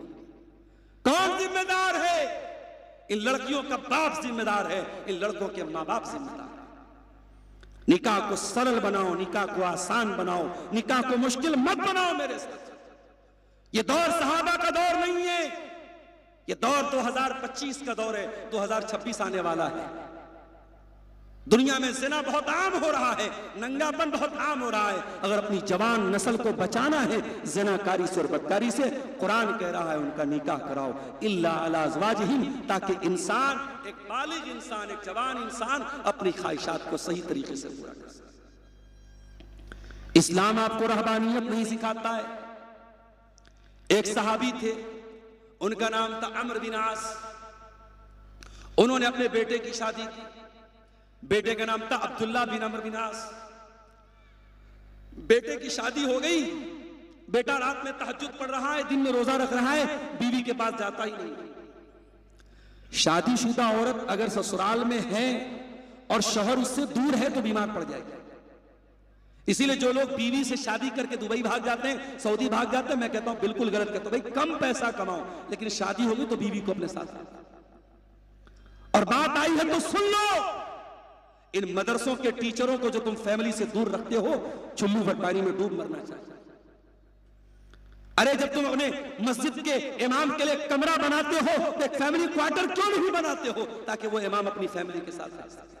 कौन जिम्मेदार है? इन लड़कियों का बाप जिम्मेदार है, इन लड़कों के माँ बाप जिम्मेदार है। निकाह को सरल बनाओ, निकाह को आसान बनाओ, निकाह को मुश्किल मत बनाओ मेरे साथ। ये दौर सहाबा का दौर नहीं है, ये दौर 2025 का दौर है, 2026 आने वाला है। दुनिया में ज़िना बहुत आम हो रहा है, नंगापन बहुत आम हो रहा है। अगर अपनी जवान नस्ल को बचाना है ज़िनाकारी से और बदकारी से, कुरान कह रहा है उनका निकाह कराओ, इल्ला अला अज़वाजिहिम, ताकि इंसान, एक बालिग इंसान, एक जवान इंसान अपनी ख्वाहिशात को सही तरीके से पूरा कर सके। इस्लाम आपको रहबानियत नहीं सिखाता है। एक सहाबी थे, उनका नाम था अम्र बिन आस। उन्होंने अपने बेटे की शादी की। बेटे का नाम था अब्दुल्ला बिन अम्र बिन आस। बेटे की शादी हो गई, बेटा रात में तहज्जुद पढ़ रहा है, दिन में रोजा रख रहा है, बीवी के पास जाता ही नहीं। शादीशुदा औरत अगर ससुराल में है और शौहर उससे दूर है तो बीमार पड़ जाएगी। इसीलिए जो लोग बीवी से शादी करके दुबई भाग जाते हैं, सऊदी भाग जाते हैं, मैं कहता हूं बिल्कुल गलत कहता हूं। भाई कम पैसा कमाओ, लेकिन शादी होगी तो बीवी को अपने साथ। और बात आई है तो सुन लो, इन मदरसों के टीचरों को जो तुम फैमिली से दूर रखते हो, चुल्लू भटपानी में डूब मरना चाहिए। अरे जब तुम अपने मस्जिद के इमाम के लिए कमरा बनाते हो तो एक फैमिली क्वार्टर क्यों नहीं बनाते हो, ताकि वो इमाम अपनी फैमिली के साथ रह सके।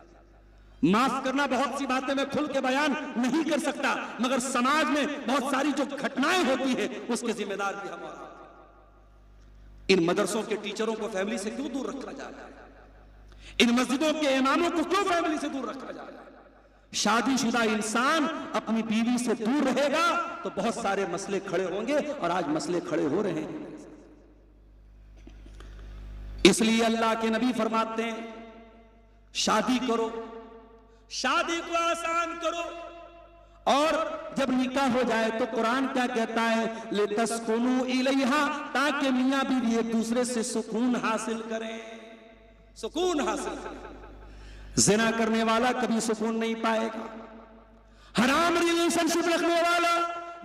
माफ करना, बहुत सी बातें मैं खुल के बयान नहीं कर सकता, मगर समाज में बहुत सारी जो घटनाएं होती है उसके जिम्मेदार भी हम। इन मदरसों के टीचरों को फैमिली से क्यों दूर रखा जा रहा है? इन मस्जिदों के इमामों को क्यों फैमिली से दूर रखा जा रहा है? शादीशुदा इंसान अपनी बीवी से दूर रहेगा तो बहुत सारे मसले खड़े होंगे, और आज मसले खड़े हो रहे हैं। इसलिए अल्लाह के नबी फरमाते हैं, शादी करो, शादी को आसान करो। और जब निकाह हो जाए तो कुरान क्या कहता है? लितस्कुनु इलैहा, ताकि मियां बीवी एक दूसरे से सुकून हासिल करें, सुकून हासिल करें। जिना करने वाला कभी सुकून नहीं पाएगा। हराम रिलेशनशिप रखने वाला,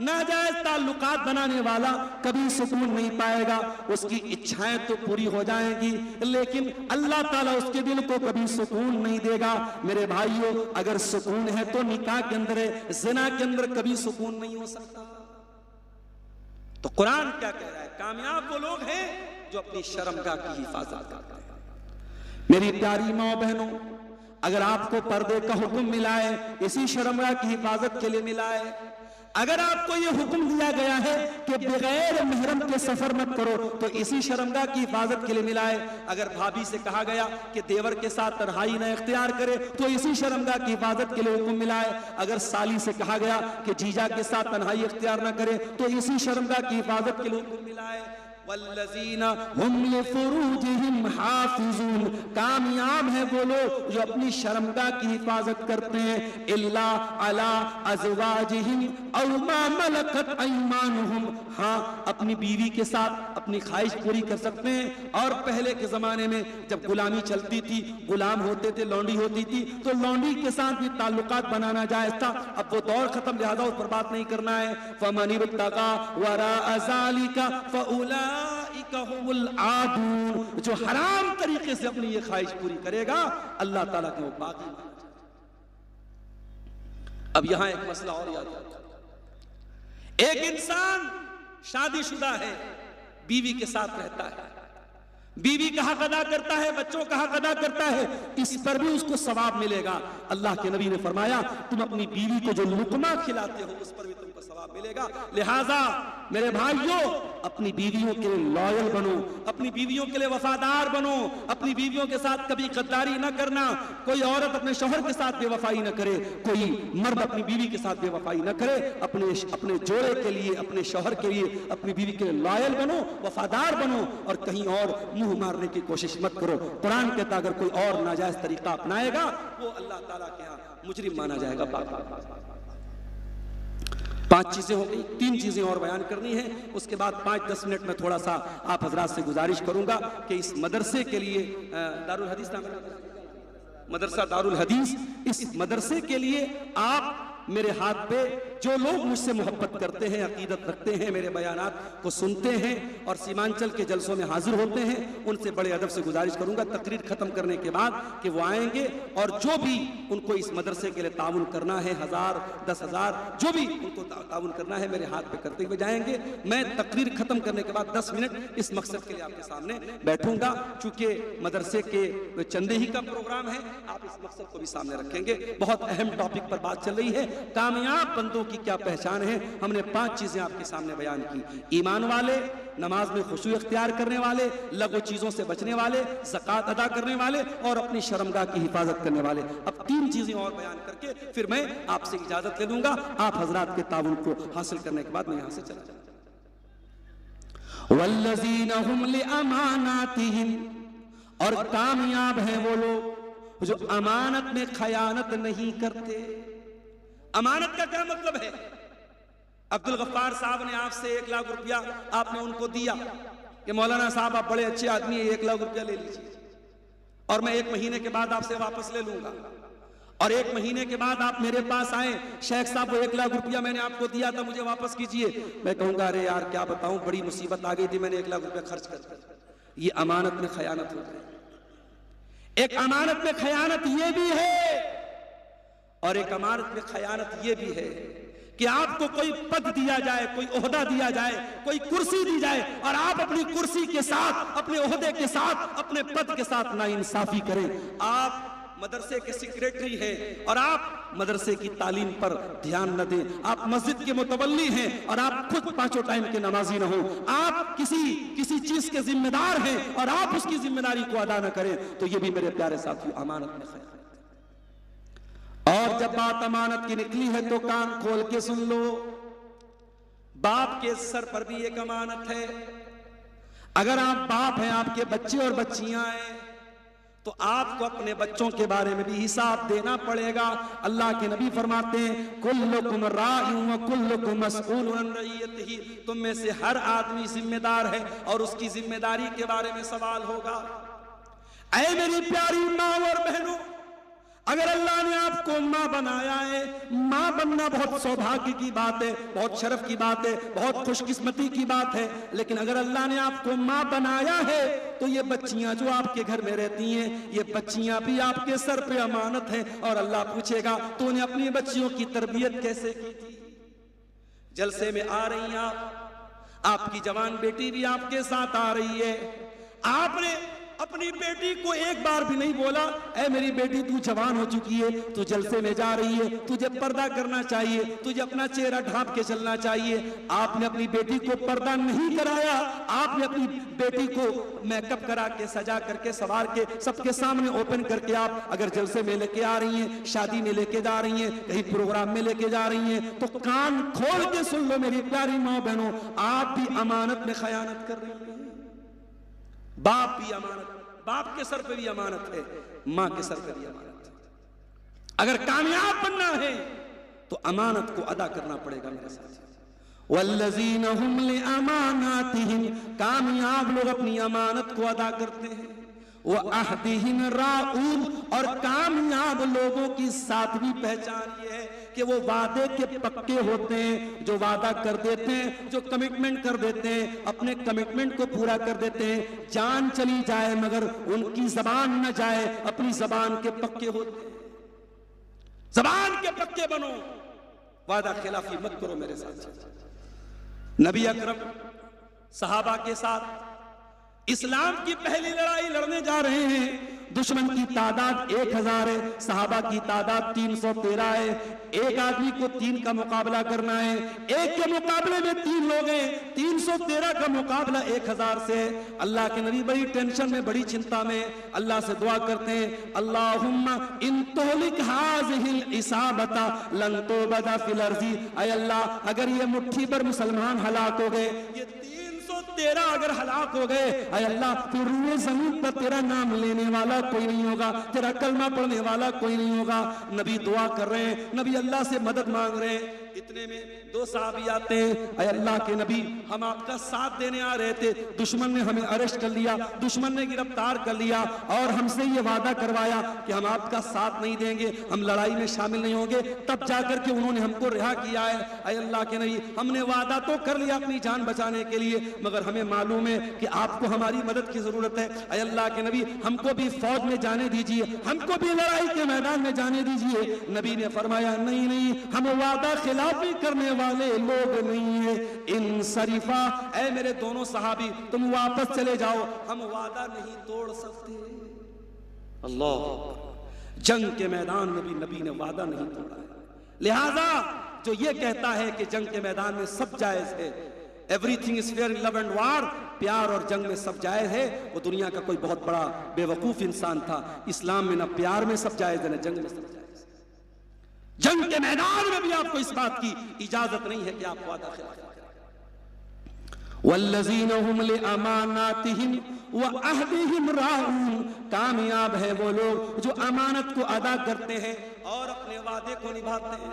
नाजायज ताल्लुकात बनाने वाला कभी सुकून नहीं पाएगा। उसकी इच्छाएं तो पूरी हो जाएंगी, लेकिन अल्लाह ताला उसके दिल को कभी सुकून नहीं देगा। मेरे भाइयों, अगर सुकून है तो निकाह के अंदर है, जिना के अंदर कभी सुकून नहीं हो सकता। तो कुरान क्या कह रहा है? कामयाब वो लोग हैं जो अपनी शर्मगाह की हिफाजत करते हैं। मेरी प्यारी माँ बहनों, अगर आपको पर्दे का हुक्म मिला है, इसी शर्मगाह की हिफाजत के लिए मिला है। अगर आपको यह हुक्म दिया गया है कि बगैर महरम के सफर मत करो, तो इसी शर्मगाह की हिफाजत के लिए मिला है। अगर भाभी से कहा गया कि देवर के साथ तन्हाई न इख्तियार करे, तो इसी शर्मगाह की हिफाजत के लिए हुक्म मिला है। अगर साली से कहा गया कि जीजा के साथ तन्हाई इख्तियार न करे, तो इसी शर्मगाह की हिफाजत के लिए हुक्म मिला है। वल्लज़ीना हुम लिफुरूजिहिम हाफिज़ून, कामयाब है वो लोग जो अपनी शर्मगाह की हिफाजत करते हैं। इल्ला अला अज़वाजिहिम औ मा मलकत अयमानुहुम, हाँ अपनी बीवी के साथ अपनी ख्वाहिश पूरी कर सकते हैं। और पहले के जमाने में जब गुलामी चलती थी, गुलाम होते थे, लौंडी होती थी, तो लौंडी के साथ भी ताल्लुकात बनाना जायज था। अब वो दौर खत्म, लिहाजा उस पर बात नहीं करना है। फमन इब्तगा वरा ज़ालिका फउलाइका उलाइका आदून, जो हराम तरीके से अपनी ये ख्वाहिश पूरी करेगा अल्लाह ताला के वो बागी माना जाएगा। अब यहां एक मसला और याद रखो, एक इंसान शादीशुदा है, बीवी के साथ रहता है, बीवी का हक अदा करता है, बच्चों का हक अदा करता है, इस पर भी उसको सवाब मिलेगा। अल्लाह के नबी ने फरमाया तुम अपनी बीवी को जो लुकमा खिलाते हो उस पर भी तुमको सवाब मिलेगा। लिहाजा मेरे भाइयों, अपनी बीवियों के लिए लॉयल बनो, अपनी बीवियों के लिए वफादार बनो, अपनी बीवियों के साथ कभी गद्दारी न करना। कोई औरत अपने शौहर के साथ बेवफाई न करे, कोई मर्द अपनी बीवी के साथ बेवफाई न करे। अपने जोड़े के लिए, अपने शौहर के लिए, अपनी बीवी के लिए लॉयल बनो, वफादार बनो, और कहीं और मुंह मारने की कोशिश मत करो। कुरान कहता अगर कोई और नाजायज तरीका अपनाएगा वो अल्लाह ताला के यहाँ मुजरिम माना जाएगा। 5 चीजें हो गई, 3 चीजें और बयान करनी है, उसके बाद 5-10 मिनट में थोड़ा सा आप हजरात से गुजारिश करूंगा कि इस मदरसे के लिए दारुल हदीस नाम मदरसा दारुल हदीस, इस मदरसे के लिए आप मेरे हाथ पे जो लोग मुझसे मोहब्बत करते हैं, अकीदत रखते हैं, मेरे बयानात को सुनते हैं और सीमांचल के जलसों में हाजिर होते हैं, उनसे बड़े अदब से गुजारिश करूंगा तकरीर खत्म करने के बाद कि वो आएंगे और जो भी उनको इस मदरसे के लिए ताउन करना है, 1000 10,000 जो भी उनको ताउन करना है मेरे हाथ पे करते हुए जाएंगे। मैं तकरीर खत्म करने के बाद 10 मिनट इस मकसद के लिए आपके सामने बैठूंगा। चूंकि मदरसे के चंदे ही का प्रोग्राम है, आप इस मकसद को भी सामने रखेंगे। बहुत अहम टॉपिक पर बात चल रही है, कामयाब बंदों की क्या पहचान है। हमने 5 चीजें आपके सामने बयान की, ईमान वाले, नमाज में खुशू इख्तियार करने वाले, लघु चीजों से बचने वाले, ज़कात अदा करने वाले और अपनी शर्मगाह की हिफाजत करने वाले। अब 3 चीजें और बयान करके फिर मैं आपसे इजाजत ले लूंगा। आप हजरात के ताउन को हासिल करने के बाद मैं यहां से चला जाऊंगा। वल्लज़ीना हुम लिअमानातिहिम, और कामयाब हैं वो लोग जो अमानत में खयानत नहीं करते। अमानत का क्या मतलब है? अब्दुल गफ्फार साहब ने आपसे 1 लाख रुपया आपने उनको दिया कि मौलाना साहब आप बड़े अच्छे आदमी हैं, 1 लाख रुपया ले लीजिए और मैं 1 महीने के बाद आपसे वापस ले लूंगा। और 1 महीने के बाद आप मेरे पास आए, शेख साहब वो 1 लाख रुपया मैंने आपको दिया था, मुझे वापस कीजिए। मैं कहूंगा अरे यार क्या बताऊं, बड़ी मुसीबत आ गई थी, मैंने 1 लाख रुपया खर्च कर दिया। ये अमानत में खयानत हो गई। एक अमानत में खयानत ये भी है और एक अमानत में खयानत ये भी है कि आपको कोई पद दिया जाए, कोई ओहदा दिया जाए, कोई कुर्सी दी जाए और आप अपनी कुर्सी के साथ, अपने ओहदे के साथ, अपने पद के साथ नाइंसाफी करें। आप मदरसे के सेक्रेटरी हैं और आप मदरसे की तालीम पर ध्यान न दें, आप मस्जिद के मुतवल्ली हैं और आप खुद 5 टाइम के नमाजी न हो, आप किसी चीज के जिम्मेदार हैं और आप उसकी जिम्मेदारी को अदा न करें, तो ये भी मेरे प्यारे साथियों अमानत में खयानत। और जब बात अमानत की निकली है तो कान खोल के सुन लो, बाप के सर पर भी एक अमानत है। अगर आप बाप हैं, आपके बच्चे और बच्चियां हैं, तो आपको अपने बच्चों के बारे में भी हिसाब देना पड़ेगा। अल्लाह के नबी फरमाते हैं कुल्लुकुम राइउन व कुल्लुकुम मसऊलुन अन रइयतिही, तुम में से हर आदमी जिम्मेदार है और उसकी जिम्मेदारी के बारे में सवाल होगा। ऐ मेरी प्यारी माँ और बहनों, अगर अल्लाह ने आपको माँ बनाया है, माँ बनना बहुत सौभाग्य की बात है, बहुत शर्फ की बात है, बहुत खुशकिस्मती की बात है। लेकिन अगर अल्लाह ने आपको माँ बनाया है तो ये बच्चियां जो आपके घर में रहती हैं, ये बच्चियां भी आपके सर पे अमानत है और अल्लाह पूछेगा तूने अपनी बच्चियों की तरबियत कैसे की थी। जलसे में आ रही हैं आपकी जवान बेटी भी आपके साथ आ रही है, आपने अपनी बेटी को एक बार भी नहीं बोला ऐ मेरी बेटी तू जवान हो चुकी है, तू जलसे में जा रही है, तुझे पर्दा करना चाहिए, तुझे अपना चेहरा ढांप के चलना चाहिए। आपने अपनी बेटी को पर्दा नहीं कराया, आपने अपनी बेटी को मेकअप करा के, सजा करके, सवार के, सबके सामने ओपन करके आप अगर जलसे में लेके आ रही हैं, शादी में लेके जा रही हैं, कहीं प्रोग्राम में लेके जा रही हैं, तो कान खोल के सुन लो मेरी प्यारी माँ बहनों, आप भी अमानत में खयानत कर रही हैं। बाप भी अमानत, बाप के सर पे भी अमानत है, मां के सर पे भी अमानत है। अगर कामयाब बनना है तो अमानत को अदा करना पड़ेगा मेरे साथ। वल्लज़ीना हुम लिअमानातिहिम, कामयाब लोग अपनी अमानत को अदा करते हैं। वो अहदिहिम राऊन, और कामयाब लोगों की सातवीं पहचान ये है कि वो वादे के पक्के होते हैं, जो वादा कर देते हैं, जो कमिटमेंट कर देते हैं, अपने कमिटमेंट को पूरा कर देते हैं। जान चली जाए मगर उनकी जबान न जाए, अपनी जबान के पक्के होते हैं। जबान के पक्के बनो, वादा खिलाफी मत करो मेरे साथ। नबी अकरम सहाबा के साथ इस्लाम की पहली लड़ाई लड़ने जा रहे हैं। दुश्मन की तादाद 1000 है, सहाबा की तादाद 313 है। एक आदमी को 3 का मुकाबला करना है, एक के मुकाबले में 3 लोग हैं, 313 का मुकाबला 1000 से। अल्लाह के नबी बड़ी टेंशन में, बड़ी चिंता में अल्लाह से दुआ करते हैं, अल्लाहुम्मा इन तोलिक हाज़िहिल इसाबता लन तुबदा फिल अर्ज़ी। ऐ अल्लाह, अगर ये मुट्ठी भर मुसलमान हलाक हो गए, ये 313 अगर हलाक हो गए, ऐ अल्लाह, फिर रूए जमीन पर तेरा नाम लेने वाला कोई नहीं होगा, तेरा कलमा पढ़ने वाला कोई नहीं होगा। नबी दुआ कर रहे हैं, नबी अल्लाह से मदद मांग रहे हैं। इतने में 2 सहाबी आते हैं, ऐ अल्लाह के नबी, हम आपका साथ देने आ रहे थे, दुश्मन ने हमें अरेस्ट कर लिया, दुश्मन ने गिरफ्तार कर लिया और हमसे ये वादा करवाया कि हम आपका साथ नहीं देंगे, हम लड़ाई में शामिल नहीं होंगे, तब जाकर के उन्होंने हमको रिहा किया है। ऐ अल्लाह के नबी, हमने वादा तो कर लिया अपनी जान बचाने के लिए, मगर हमें मालूम है कि आपको हमारी मदद की जरूरत है। ऐ अल्लाह के नबी, हमको भी फौज में जाने दीजिए, हमको भी लड़ाई के मैदान में जाने दीजिए। नबी ने फरमाया, नहीं नहीं, हम वादा खिलाफी करने वाले लोग नहीं है। इन शरीफा, ऐ मेरे दोनों सहाबी, तुम वापस चले जाओ, हम वादा नहीं तोड़ सकते। अल्लाह, जंग के मैदान में भी नबी ने वादा नहीं तोड़ा है। लिहाजा जो ये कहता है कि जंग के मैदान में सब जायज है, everything is fair in love and वार, प्यार और जंग में सब जायज है, वो दुनिया का कोई बहुत बड़ा बेवकूफ इंसान था। इस्लाम में न प्यार में सब जायज है, न जंग में सब जायज। जंग के मैदान में भी आपको इस बात की इजाजत नहीं है कि आप वादा खिलाफ करें। वल्लज़ीना हुम लिअमानातिहिम व अहदिहिम राऊन, कामयाब है वो लोग जो अमानत को अदा करते हैं और अपने वादे को निभाते हैं।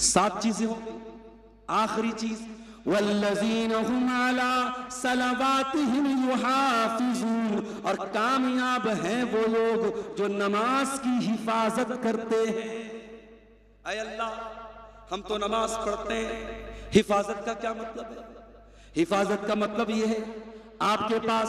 7 चीजें होंगी। आखिरी चीज, वल्लज़ीना हुम अला सलावातिहिम युहाफिज़ून, और कामयाब हैं वो लोग जो नमाज की हिफाजत करते हैं। ऐ अल्लाह, हम तो नमाज पढ़ते हैं, हिफाजत का क्या मतलब है? हिफाजत का मतलब यह है, आपके पास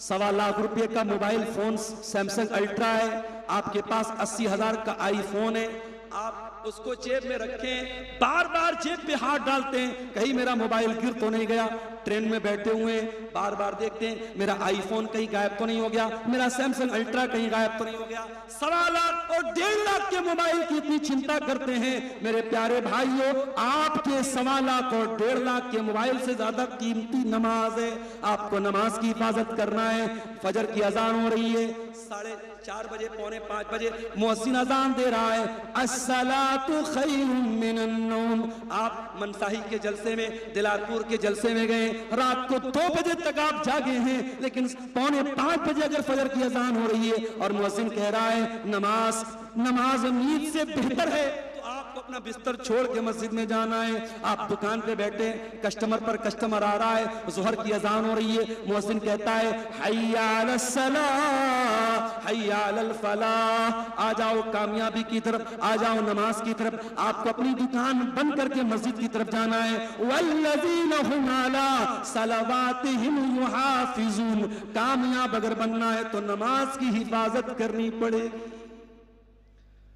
1.25 लाख रुपए का मोबाइल फोन सैमसंग अल्ट्रा है, आपके पास 80,000 का आईफोन है, आप उसको जेब में रखें, बार बार जेब पे हाथ डालते हैं, कहीं मेरा मोबाइल गिर तो नहीं गया, ट्रेन में बैठे हुए बार बार देखते हैं मेरा आईफोन कहीं गायब तो नहीं हो गया, मेरा सैमसंग अल्ट्रा कहीं गायब तो नहीं हो गया। 1.25 लाख और 1.5 लाख के मोबाइल की इतनी चिंता करते हैं। मेरे प्यारे भाइयों, आपके 1.25 लाख और 1.5 लाख के मोबाइल से ज्यादा कीमती नमाज है। आपको नमाज की हिफाजत करना है। फजर की अजान हो रही है, 4:30 बजे, 4:45 बजे मुअज्जिन अजान दे रहा है, अस्सलातु खैरुम मिनन नौम। आप मनसाही के जलसे में, दिलारपुर के जलसे में गए, रात को 2 बजे तक आप जागे हैं, लेकिन 4:45 बजे अगर फजर की अजान हो रही है और मुअज्जिन कह रहा है नमाज नींद से बेहतर है, तो आपको अपना बिस्तर छोड़ के मस्जिद में जाना है। आप दुकान पे बैठे, कस्टमर पर कस्टमर आ रहा है, ज़ुहर की अजान हो रही है, मुअज्जिन कहता है हय्या अलस सलाह हय्या अलल फलाह, आ जाओ कामयाबी की तरफ, आ जाओ नमाज की तरफ। आपको अपनी दुकान बंद करके मस्जिद की तरफ जाना है। वल्लज़ीना हुम अला सलावातिहिम युहाफिज़ून, कामयाब अगर बनना है तो नमाज की हिफाजत करनी पड़ेगी।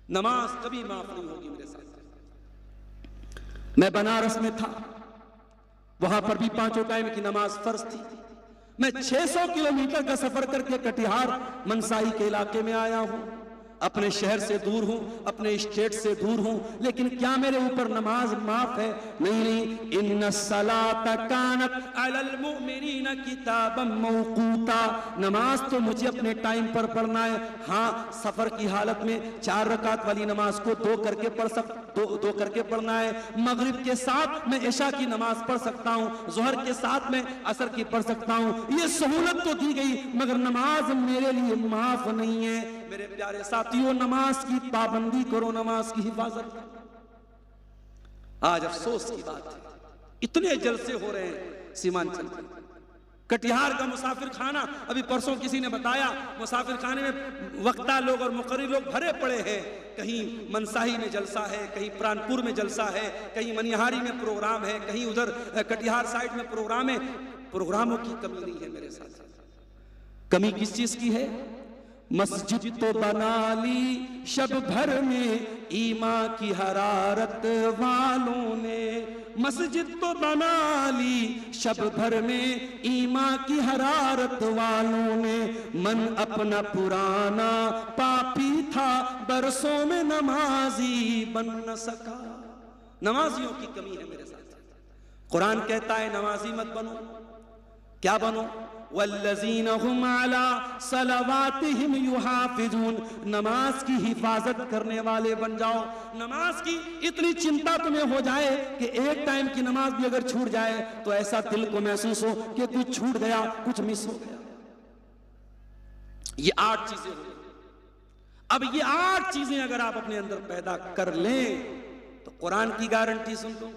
नमाज कभी माफ नहीं होगी मेरे साथ। मैं बनारस में था, वहां पर भी 5 टाइम की नमाज फर्ज थी। मैं 600 किलोमीटर का सफर करके कटिहार मनसाही के इलाके में आया हूं। अपने शहर से दूर हूं, अपने स्टेट से दूर हूं, लेकिन क्या मेरे ऊपर नमाज माफ है? नहीं। इन्नस्सलात कानत अलल मुमिनीना किताबम मौकूता, नमाज तो मुझे अपने टाइम पर पढ़ना है। हाँ, सफर की हालत में 4 रकात वाली नमाज को 2 करके पढ़ना है। मगरिब के साथ मैं इशा की नमाज पढ़ सकता हूँ, ज़ोहर के साथ मैं असर की पढ़ सकता हूँ। ये सहूलत तो दी गई, मगर नमाज मेरे लिए माफ नहीं है। मेरे प्यारे साथियों, नमाज की पाबंदी करो, नमाज की हिफाजत करो। आज अफसोस की बात है, इतने जलसे हो रहे हैं सीमांचल में, कटिहार का मुसाफिर खाना, अभी परसों किसी ने बताया, मुसाफिर खाने में वक्ता लोग और मुकर्रिर लोग भरे पड़े हैं। कहीं मनसाही में जलसा है, कहीं प्राणपुर में जलसा है, कहीं मनिहारी में प्रोग्राम है, कहीं उधर कटिहार साइड में प्रोग्राम है। प्रोग्रामों की कमी नहीं है मेरे साथ। कमी किस चीज की है? मस्जिद तो बना ली शब भर में ईमान की हरारत वालों ने, मस्जिद तो बना ली शब भर में ईमान की हरारत वालों ने। मन अपना पुराना पापी था, बरसों में नमाजी बन न सका। नमाजियों की कमी है मेरे साथ। कुरान कहता है नमाजी मत बनो। क्या बनो? वल्लज़ीना हुम अला सलवातिहिम युहाफिजून, नमाज की हिफाजत करने वाले बन जाओ। नमाज की इतनी चिंता तुम्हें हो जाए कि एक टाइम की नमाज भी अगर छूट जाए तो ऐसा दिल को महसूस हो कि कुछ छूट गया, कुछ मिस हो गया। ये 8 चीजें हो। अब ये 8 चीजें अगर आप अपने अंदर पैदा कर लें तो कुरान की गारंटी सुन लो।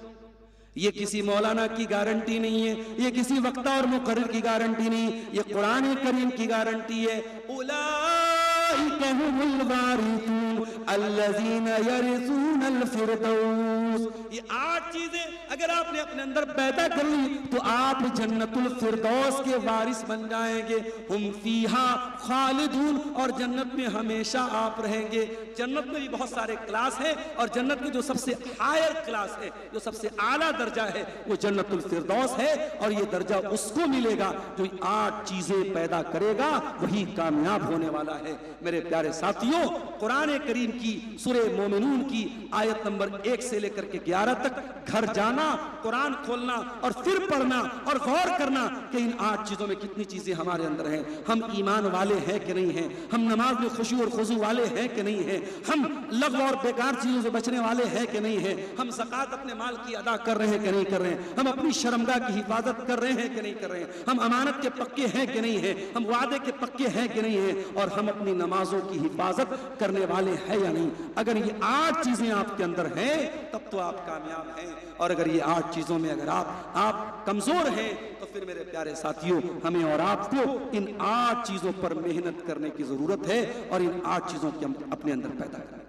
ये किसी मौलाना की गारंटी नहीं है, ये किसी वक्ता और मुकर्रिर की गारंटी नहीं, ये कुरान करीम की गारंटी है। उलाइका हुमुल वारिसून अल्लज़ीना यरिसूनल फिरदौस। ये 8 चीजें अगर आपने अपने अंदर पैदा कर ली तो आप जन्नतुल फिरदौस के वारिस बन जाएंगे। हुम फीहा खालिदून, और जन्नत में हमेशा आप रहेंगे। जन्नत में भी बहुत सारे क्लास हैं और जन्नत में जो सबसे हायर क्लास है, जो सबसे आला दर्जा है, वो जन्नतुल फिरदौस है। और ये दर्जा उसको मिलेगा जो 8 चीजें पैदा करेगा, वही कामयाब होने वाला है। मेरे प्यारे साथियों, कुरान करीम की सूरे मोमिनून की आयत नंबर 1 से लेकर के 11 तक घर जाना, कुरान खोलना और फिर पढ़ना और गौर करना कि इन 8 चीजों में कितनी चीजें हमारे अंदर हैं। हम ईमान वाले हैं कि नहीं हैं? हम नमाज में खुशू और खुजू वाले हैं कि नहीं हैं? हम लग़्व और बेकार चीजों से बचने वाले हैं कि नहीं हैं? हम ज़कात अपने माल की अदा कर रहे हैं कि नहीं कर रहे हैं? हम अपनी शर्मगाह की हिफाजत कर रहे हैं कि नहीं कर रहे हैं? हम अमानत के पक्के हैं कि नहीं हैं? हम वादे के पक्के हैं कि नहीं हैं? और हम अपनी नमाजों की हिफाजत करने वाले हैं या नहीं? अगर ये 8 चीजें आपके अंदर हैं तब तो आप कामयाब हैं। और अगर ये 8 चीजों में अगर आप कमजोर हैं तो फिर मेरे प्यारे साथियों, हमें और आपको इन 8 चीजों पर मेहनत करने की जरूरत है और इन 8 चीजों की हम अपने अंदर पैदा करें।